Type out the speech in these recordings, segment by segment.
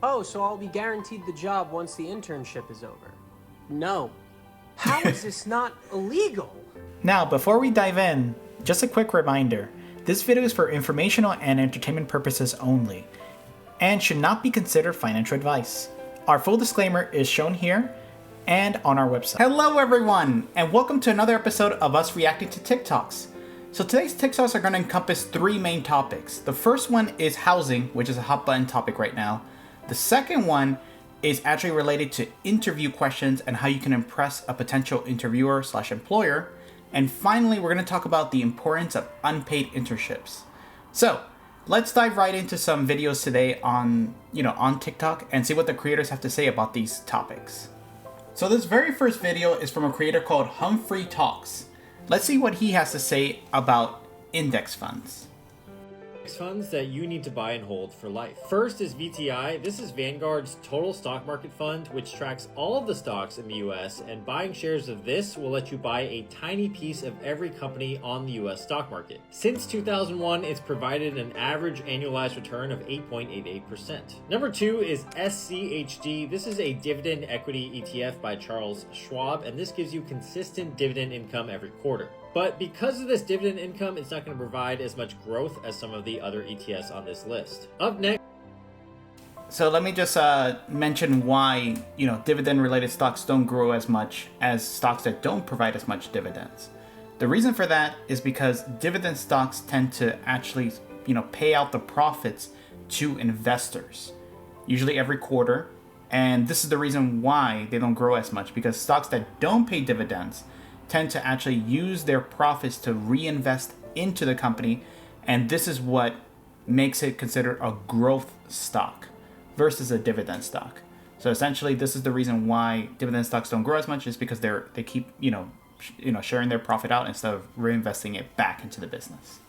Oh, so I'll be guaranteed the job once the internship is over. No. How is this not illegal? Now, before we dive in, just a quick reminder. This video is for informational and entertainment purposes only, and should not be considered financial advice. Our full disclaimer is shown here and on our website. Hello everyone, and welcome to another episode of us reacting to TikToks. So today's TikToks are going to encompass three main topics. The first one is housing, which is a hot button topic right now. The second one is actually related to interview questions and how you can impress a potential interviewer / employer. And finally, we're going to talk about the importance of unpaid internships. So let's dive right into some videos today on TikTok and see what the creators have to say about these topics. So this very first video is from a creator called Humphrey Talks. Let's see what he has to say about index funds. Funds that you need to buy and hold for life. First is VTI. This is Vanguard's total stock market fund, which tracks all of the stocks in the US, and buying shares of this will let you buy a tiny piece of every company on the US stock market. Since 2001, it's provided an average annualized return of 8.88%. Number two is SCHD. This is a dividend equity ETF by Charles Schwab, and this gives you consistent dividend income every quarter. But because of this dividend income, it's not going to provide as much growth as some of the other ETFs on this list. Up next. So let me just mention why dividend-related stocks don't grow as much as stocks that don't provide as much dividends. The reason for that is because dividend stocks tend to actually pay out the profits to investors, usually every quarter. And this is the reason why they don't grow as much, because stocks that don't pay dividends tend to actually use their profits to reinvest into the company, and this is what makes it considered a growth stock versus a dividend stock. So essentially, this is the reason why dividend stocks don't grow as much, is because they keep sharing their profit out instead of reinvesting it back into the business.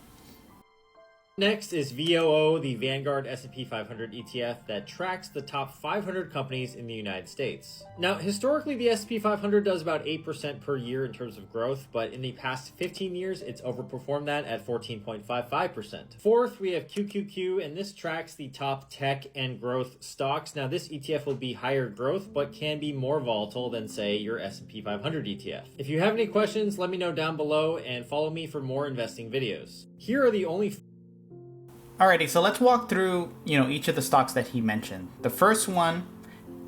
Next is VOO, the Vanguard S&P 500 ETF that tracks the top 500 companies in the United States. Now, historically, the S&P 500 does about 8% per year in terms of growth, but in the past 15 years, it's overperformed that at 14.55%. Fourth, we have QQQ, and this tracks the top tech and growth stocks. Now, this ETF will be higher growth, but can be more volatile than, say, your S&P 500 ETF. If you have any questions, let me know down below, and follow me for more investing videos. Here are the only Alrighty, so let's walk through, each of the stocks that he mentioned. The first one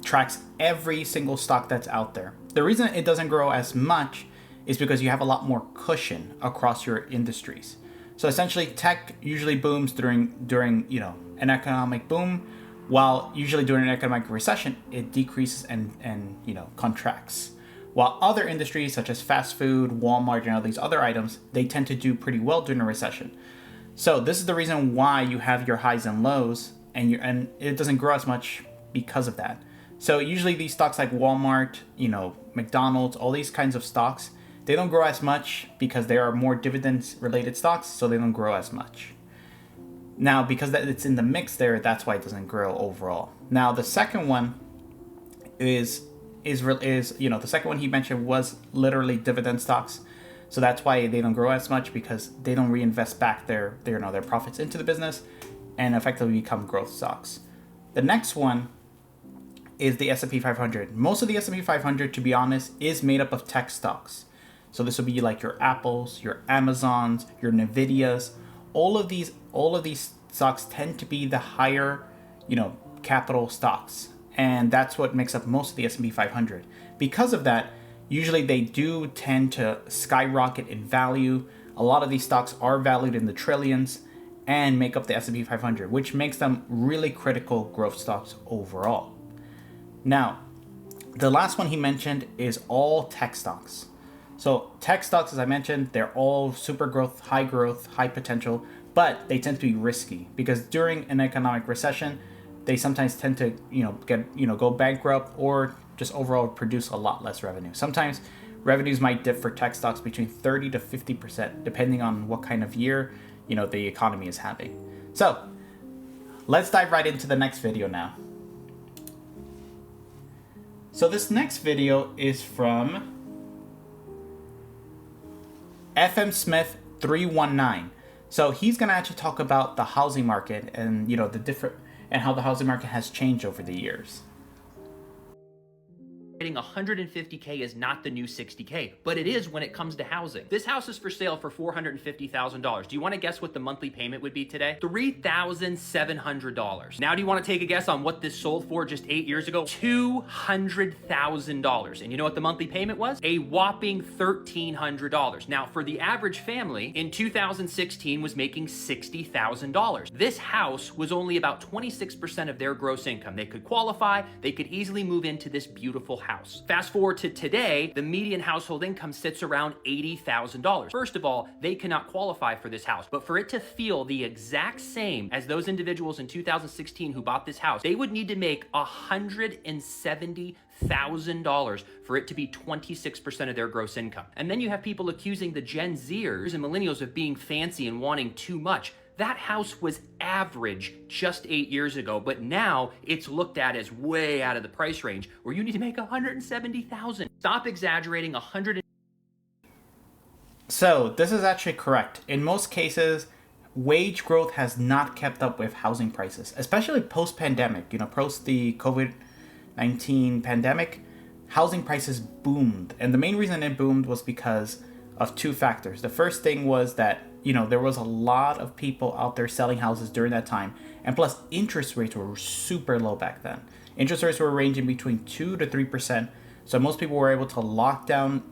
tracks every single stock that's out there. The reason it doesn't grow as much is because you have a lot more cushion across your industries. So essentially, tech usually booms during an economic boom, while usually during an economic recession, it decreases and contracts. While other industries such as fast food, Walmart, and all these other items, they tend to do pretty well during a recession. So this is the reason why you have your highs and lows, and it doesn't grow as much because of that. So usually these stocks like Walmart, McDonald's, all these kinds of stocks, they don't grow as much because they are more dividends related stocks, so they don't grow as much. Now, because it's in the mix there, that's why it doesn't grow overall. Now, the second one is the second one he mentioned was literally dividend stocks. So that's why they don't grow as much, because they don't reinvest back their profits into the business and effectively become growth stocks. The next one is the S&P 500. Most of the S&P 500, to be honest, is made up of tech stocks. So this will be like your Apples, your Amazons, your Nvidias. All of these stocks tend to be the higher, capital stocks, and that's what makes up most of the S&P 500. Because of that, usually they do tend to skyrocket in value. A lot of these stocks are valued in the trillions and make up the S&P 500, which makes them really critical growth stocks overall. Now, the last one he mentioned is all tech stocks. So tech stocks, as I mentioned, they're all super growth, high potential, but they tend to be risky because during an economic recession, they sometimes tend to go bankrupt or just overall produce a lot less revenue. Sometimes revenues might dip for tech stocks between 30 to 50%, depending on what kind of year the economy is having. So let's dive right into the next video now. So this next video is from FM Smith 319. So he's gonna actually talk about the housing market and the different and how the housing market has changed over the years. 150K is not the new 60K, but it is when it comes to housing. This house is for sale for $450,000. Do you want to guess what the monthly payment would be today? $3,700. Now, do you want to take a guess on what this sold for just 8 years ago? $200,000. And you know what the monthly payment was? A whopping $1,300. Now, for the average family in 2016 was making $60,000. This house was only about 26% of their gross income. They could qualify, they could easily move into this beautiful house. Fast forward to today, the median household income sits around $80,000. First of all, they cannot qualify for this house, but for it to feel the exact same as those individuals in 2016 who bought this house, they would need to make $170,000 for it to be 26% of their gross income. And then you have people accusing the Gen Zers and millennials of being fancy and wanting too much. That house was average just 8 years ago, but now it's looked at as way out of the price range where you need to make $170,000. Stop exaggerating. So this is actually correct. In most cases, wage growth has not kept up with housing prices, especially post-pandemic. Post the COVID-19 pandemic, housing prices boomed. And the main reason it boomed was because of two factors. The first thing was that there was a lot of people out there selling houses during that time. And plus, interest rates were super low back then. Interest rates were ranging between 2 to 3%. So most people were able to lock down,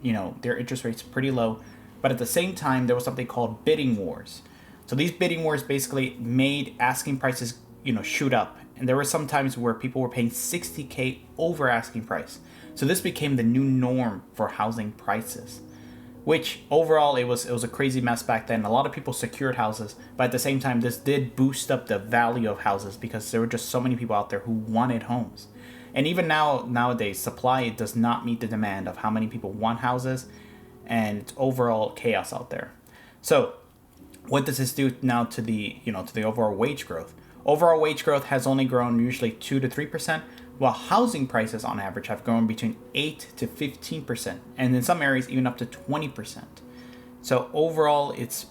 their interest rates pretty low. But at the same time, there was something called bidding wars. So these bidding wars basically made asking prices, shoot up. And there were some times where people were paying $60K over asking price. So this became the new norm for housing prices. Which overall, it was a crazy mess back then. A lot of people secured houses, but at the same time, this did boost up the value of houses because there were just so many people out there who wanted homes. And even nowadays, supply does not meet the demand of how many people want houses, and it's overall chaos out there. So, what does this do now to the overall wage growth? Overall wage growth has only grown usually 2 to 3%. While housing prices on average have grown between 8 to 15%, and in some areas even up to 20%. So overall, it's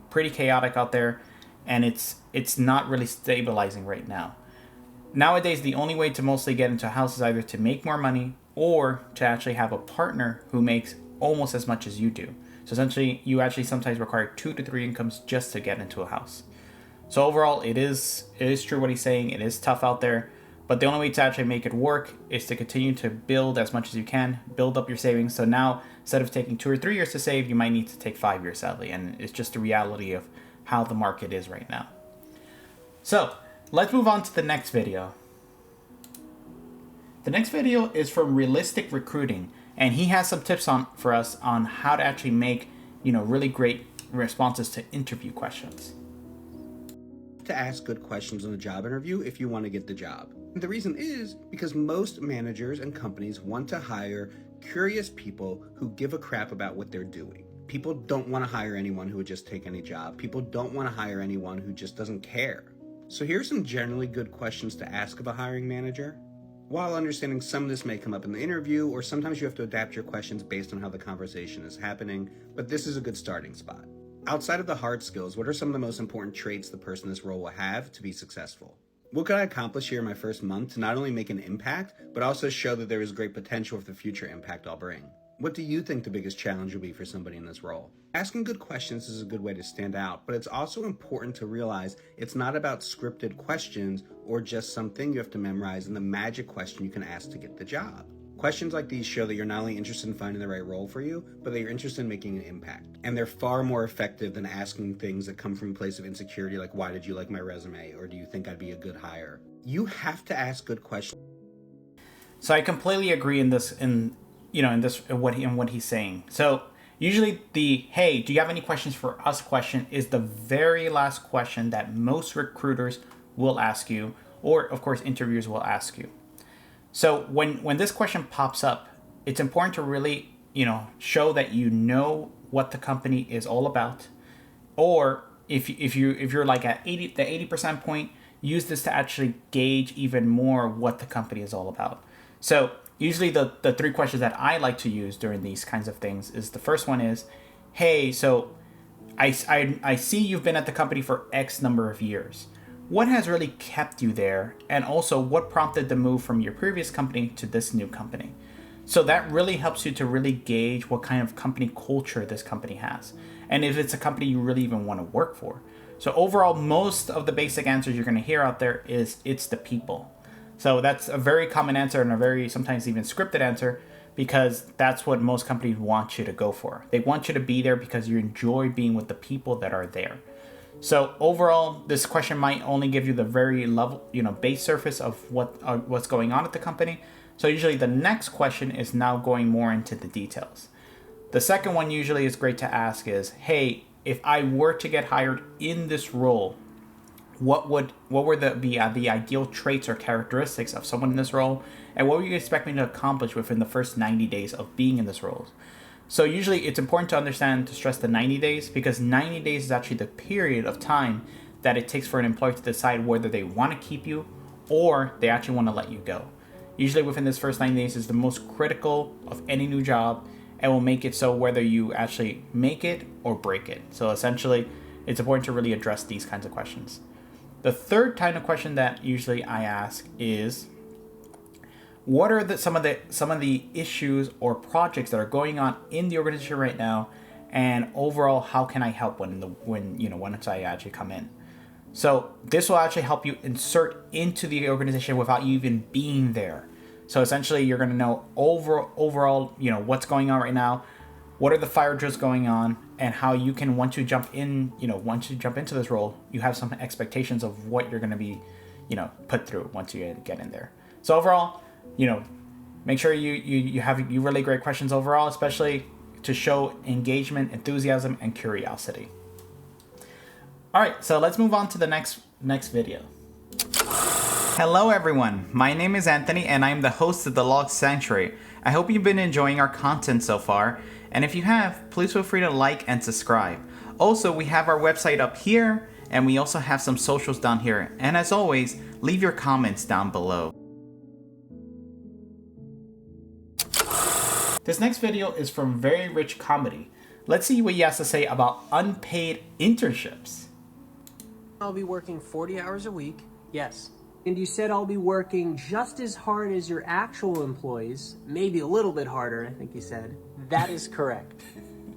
pretty chaotic out there, and it's not really stabilizing right now. Nowadays, the only way to mostly get into a house is either to make more money or to actually have a partner who makes almost as much as you do. So essentially, you actually sometimes require 2 to 3 incomes just to get into a house. So overall, it is true what he's saying. It is tough out there. But the only way to actually make it work is to continue to build as much as you can, build up your savings. So now, instead of taking 2 or 3 years to save, you might need to take 5 years, sadly. And it's just the reality of how the market is right now. So, let's move on to the next video. The next video is from Realistic Recruiting. And he has some tips for us on how to actually make, really great responses to interview questions. To ask good questions in a job interview if you want to get the job. The reason is because most managers and companies want to hire curious people who give a crap about what they're doing. People don't want to hire anyone who would just take any job. People don't want to hire anyone who just doesn't care. So here's some generally good questions to ask of a hiring manager. While understanding some of this may come up in the interview, or sometimes you have to adapt your questions based on how the conversation is happening, but this is a good starting spot. Outside of the hard skills, what are some of the most important traits the person in this role will have to be successful? What could I accomplish here in my first month to not only make an impact, but also show that there is great potential for the future impact I'll bring? What do you think the biggest challenge will be for somebody in this role? Asking good questions is a good way to stand out, but it's also important to realize it's not about scripted questions or just something you have to memorize and the magic question you can ask to get the job. Questions like these show that you're not only interested in finding the right role for you, but that you're interested in making an impact. And they're far more effective than asking things that come from a place of insecurity, like, why did you like my resume? Or do you think I'd be a good hire? You have to ask good questions. So I completely agree in what he's saying. So usually the, hey, do you have any questions for us question is the very last question that most recruiters will ask you, or of course interviewers will ask you. So when this question pops up, it's important to really, show that you know what the company is all about. Or if you're like at the 80% point, use this to actually gauge even more what the company is all about. So usually the 3 questions that I like to use during these kinds of things is, the first one is, hey, so I see you've been at the company for X number of years. what has really kept you there, and also what prompted the move from your previous company to this new company. So that really helps you to really gauge what kind of company culture this company has, and if it's a company you really even want to work for. So overall, most of the basic answers you're going to hear out there is it's the people. So that's a very common answer and a very sometimes even scripted answer, because that's what most companies want you to go for. They want you to be there because you enjoy being with the people that are there. So overall, this question might only give you the very level, base surface of what's going on at the company. So usually the next question is now going more into the details. The second one usually is great to ask is, hey, if I were to get hired in this role, what were the ideal traits or characteristics of someone in this role, and what would you expect me to accomplish within the first 90 days of being in this role? So usually it's important to stress the 90 days, because 90 days is actually the period of time that it takes for an employer to decide whether they want to keep you or they actually want to let you go. Usually within this first 90 days is the most critical of any new job, and will make it so whether you actually make it or break it. So essentially, it's important to really address these kinds of questions. The third kind of question that usually I ask is, what are some of the issues or projects that are going on in the organization right now, and overall, how can I help once I actually come in? So this will actually help you insert into the organization without you even being there. So essentially, you're going to know overall, what's going on right now, what are the fire drills going on, and how you can, once you jump into this role, you have some expectations of what you're going to be, put through once you get in there. So overall, make sure you have really great questions overall, especially to show engagement, enthusiasm, and curiosity. All right, so let's move on to the next video. Hello everyone, my name is Anthony and I'm the host of the Log Sanctuary. I hope you've been enjoying our content so far, and if you have, please feel free to like and subscribe. Also, we have our website up here, and we also have some socials down here, and as always, leave your comments down below. This next video is from Very Rich Comedy. Let's see what he has to say about unpaid internships. I'll be working 40 hours a week, yes. And you said I'll be working just as hard as your actual employees, maybe a little bit harder, I think you said. That is correct.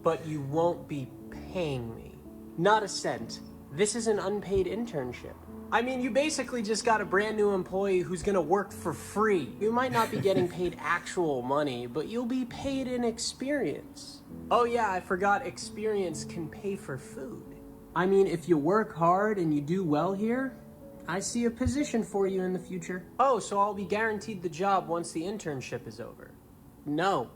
But you won't be paying me. Not a cent. This is an unpaid internship. I mean, you basically just got a brand new employee who's gonna work for free. You might not be getting paid actual money, but you'll be paid in experience. Oh yeah, I forgot experience can pay for food. I mean, if you work hard and you do well here, I see a position for you in the future. Oh, so I'll be guaranteed the job once the internship is over. No.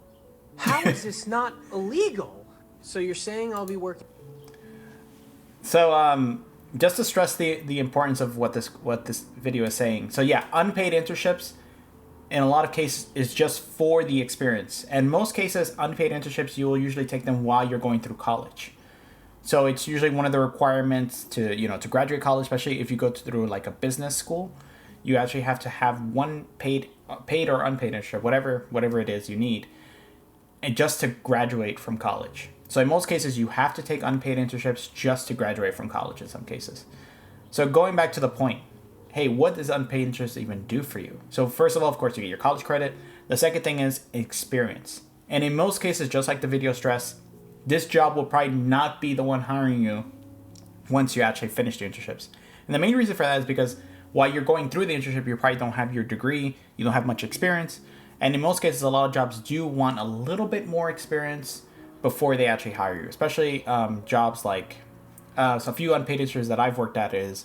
How is this not illegal? So you're saying I'll be working... So, just to stress the importance of what this video is saying. So yeah, unpaid internships in a lot of cases is just for the experience. And most cases, unpaid internships, you will usually take them while you're going through college. So it's usually one of the requirements to graduate college, especially if you go through like a business school. You actually have to have one paid or unpaid internship, whatever it is you need, and just to graduate from college. So in most cases, you have to take unpaid internships just to graduate from college in some cases. So going back to the point, hey, what does unpaid internship even do for you? So first of all, of course, you get your college credit. The second thing is experience. And in most cases, just like the video stressed, this job will probably not be the one hiring you once you actually finish the internships. And the main reason for that is because while you're going through the internship, you probably don't have your degree, you don't have much experience. And in most cases, a lot of jobs do want a little bit more experience before they actually hire you, especially jobs like, so a few unpaid internships that I've worked at is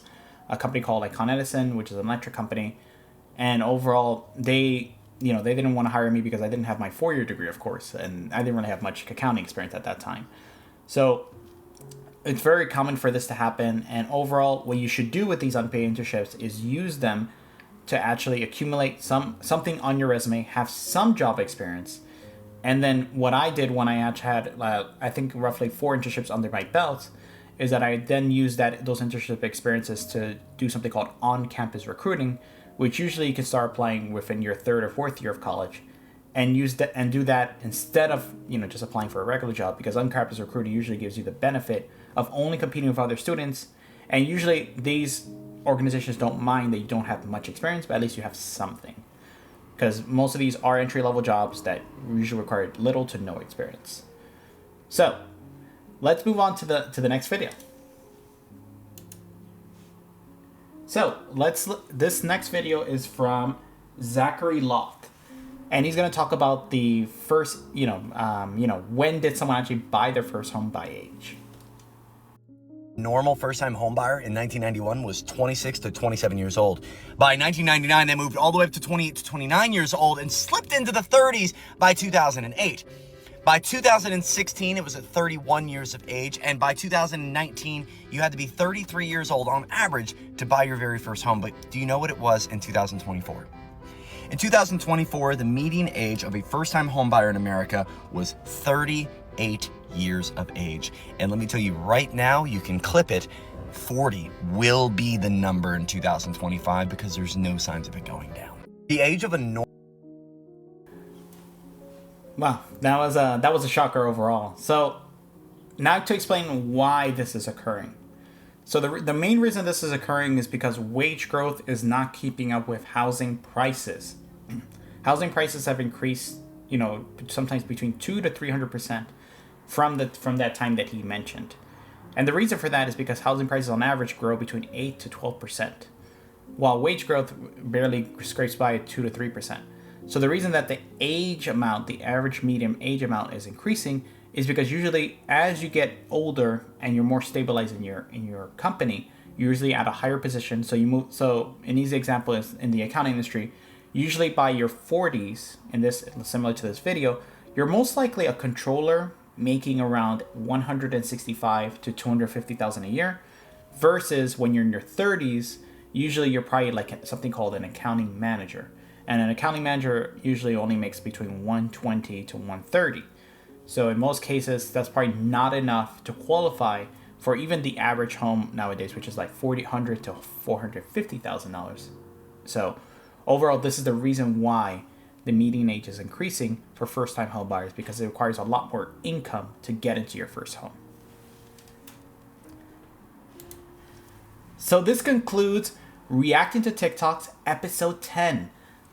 a company called like Edison, which is an electric company. And overall, they didn't want to hire me because I didn't have my 4-year degree, of course, and I didn't really have much accounting experience at that time. So it's very common for this to happen. And overall, what you should do with these unpaid internships is use them to actually accumulate something on your resume, have some job experience. And then what I did when I actually had, I think, roughly 4 internships under my belt, is that I then used those internship experiences to do something called on-campus recruiting, which usually you can start applying within your 3rd or 4th year of college, and do that instead of just applying for a regular job, because on-campus recruiting usually gives you the benefit of only competing with other students, and usually these organizations don't mind that you don't have much experience, but at least you have something. Because most of these are entry-level jobs that usually require little to no experience. So, let's move on to the next video. So, this next video is from Zachary Loft. And he's going to talk about the first, when did someone actually buy their first home by age? Normal first-time homebuyer in 1991 was 26 to 27 years old. By 1999, they moved all the way up to 28 to 29 years old and slipped into the 30s by 2008. By 2016, it was at 31 years of age, and by 2019, you had to be 33 years old on average to buy your very first home. But do you know what it was in 2024? In 2024, the median age of a first-time homebuyer in America was 38 years of age. And let me tell you right now, you can clip it, 40 will be the number in 2025 because there's no signs of it going down. The age of a Wow, that was a shocker overall. So now to explain why this is occurring. So the main reason this is occurring is because wage growth is not keeping up with housing prices. Housing prices have increased, sometimes between 200 to 300% from that time that he mentioned. And the reason for that is because housing prices on average grow between 8 to 12%, while wage growth barely scrapes by 2 to 3%. So the reason that the average median age amount is increasing is because usually as you get older and you're more stabilized in your company, you're usually at a higher position. So you move. So an easy example is in the accounting industry, usually by your 40s, and this similar to this video, you're most likely a controller making around $165,000 to $250,000 a year, versus when you're in your 30s, usually you're probably like something called an accounting manager. And an accounting manager usually only makes between $120,000 to $130,000. So in most cases, that's probably not enough to qualify for even the average home nowadays, which is like $400,000 to $450,000. So overall, this is the reason why the median age is increasing for first-time home buyers, because it requires a lot more income to get into your first home. So this concludes Reacting to TikToks episode 10.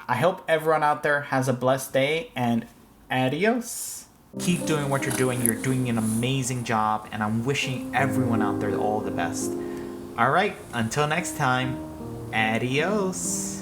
I hope everyone out there has a blessed day, and adios. Keep doing what you're doing. You're doing an amazing job, and I'm wishing everyone out there all the best. All right, until next time, adios.